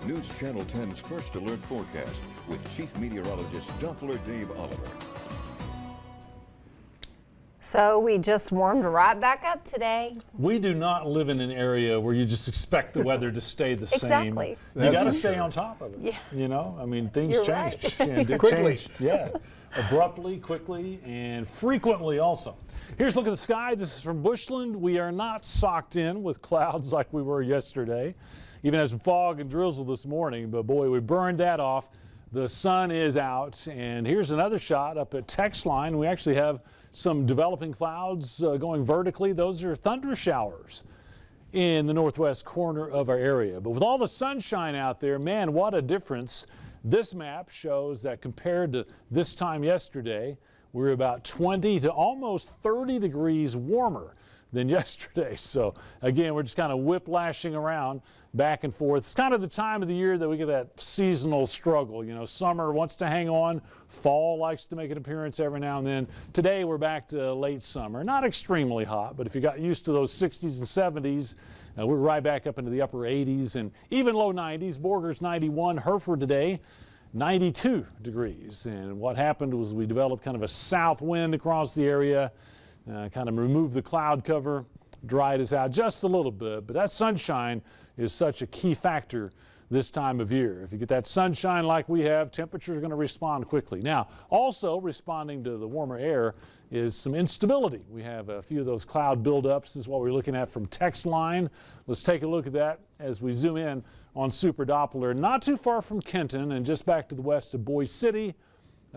News Channel 10's First Alert Forecast with Chief Meteorologist Doppler Dave Oliver. So we just warmed right back up today. We do not live in an area where you just expect the weather to stay the same. Exactly. You got to stay on top of it. Yeah. You know, I mean, things You're change. right. And it Quickly. change, yeah. Abruptly, quickly, and frequently also. Here's a look at the sky. This is from Bushland. We are not socked in with clouds like we were yesterday. Even had some fog and drizzle this morning, but boy, we burned that off. The sun is out, and here's another shot up at text line. We actually have some developing clouds going vertically. Those are thunder showers in the northwest corner of our area. But with all the sunshine out there, man, what a difference. This map shows that compared to this time yesterday, we're about 20 to almost 30 degrees warmer than yesterday. So again, we're just kind of whiplashing around back and forth. It's kind of the time of the year that we get that seasonal struggle. You know, summer wants to hang on, fall likes to make an appearance every now and then. Today we're back to late summer. Not extremely hot, but if you got used to those 60s and 70s, we're right back up into the upper 80s and even low 90s. Borger's 91, Hereford today 92 degrees. And what happened was we developed kind of a south wind across the area. Kind of removed the cloud cover, dried us out just a little bit, but that sunshine is such a key factor this time of year. If you get that sunshine like we have, temperatures are going to respond quickly. Now, also responding to the warmer air is some instability. We have a few of those cloud buildups. This is what we're looking at from text line. Let's take a look at that as we zoom in on Super Doppler. Not too far from Kenton and just back to the west of Boise City.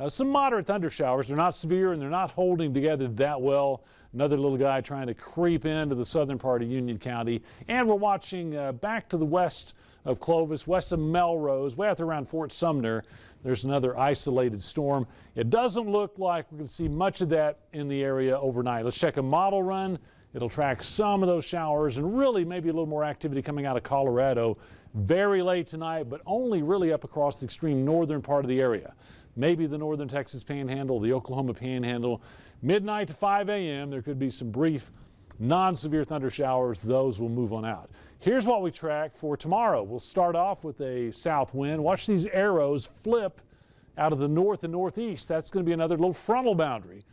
Some moderate thunder showers. They're not severe and they're not holding together that well. Another little guy trying to creep into the southern part of Union County. And we're watching back to the west of Clovis, west of Melrose, way out there around Fort Sumner. There's another isolated storm. It doesn't look like we're going to see much of that in the area overnight. Let's check a model run. It'll track some of those showers and really maybe a little more activity coming out of Colorado very late tonight, but only really up across the extreme northern part of the area. Maybe the northern Texas Panhandle, the Oklahoma Panhandle. Midnight to 5 a.m. there could be some brief non-severe thunder showers. Those will move on out. Here's what we track for tomorrow. We'll start off with a south wind. Watch these arrows flip out of the north and northeast. That's going to be another little frontal boundary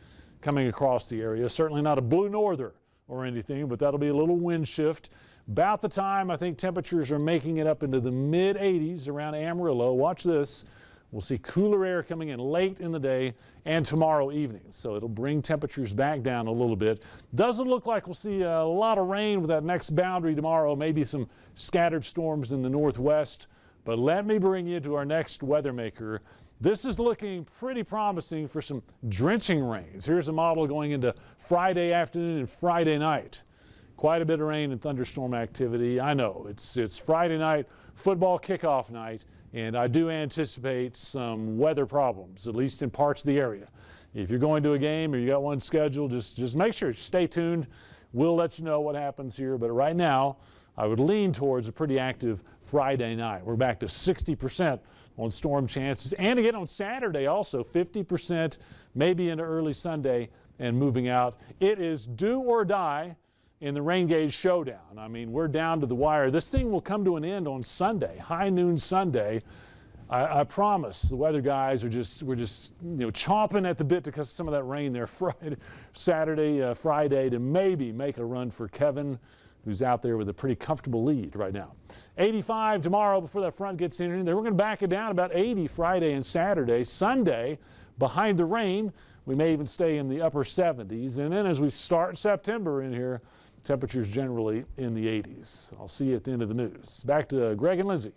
coming across the area. Certainly not a blue norther or anything, but that'll be a little wind shift. About the time I think temperatures are making it up into the mid 80s around Amarillo. Watch this. We'll see cooler air coming in late in the day and tomorrow evening. So it'll bring temperatures back down a little bit. Doesn't look like we'll see a lot of rain with that next boundary tomorrow. Maybe some scattered storms in the northwest. But let me bring you to our next weather maker. This is looking pretty promising for some drenching rains. Here's a model going into Friday afternoon and Friday night. Quite a bit of rain and thunderstorm activity. I know it's Friday night, football kickoff night. And I do anticipate some weather problems, at least in parts of the area. If you're going to a game or you got one scheduled, just make sure, stay tuned. We'll let you know what happens here. But right now, I would lean towards a pretty active Friday night. We're back to 60% on storm chances. And again on Saturday also, 50%, maybe into early Sunday and moving out. It is do or die in the rain gauge showdown. I mean, we're down to the wire. This thing will come to an end on Sunday, high noon Sunday. I promise the weather guys we're just chomping at the bit because of some of that rain there Saturday, Friday to maybe make a run for Kevin, who's out there with a pretty comfortable lead right now. 85 tomorrow before that front gets in. Then we're going to back it down about 80 Friday and Saturday. Sunday, behind the rain, we may even stay in the upper 70s. And then as we start September in here, temperatures generally in the 80s. I'll see you at the end of the news. Back to Greg and Lindsay.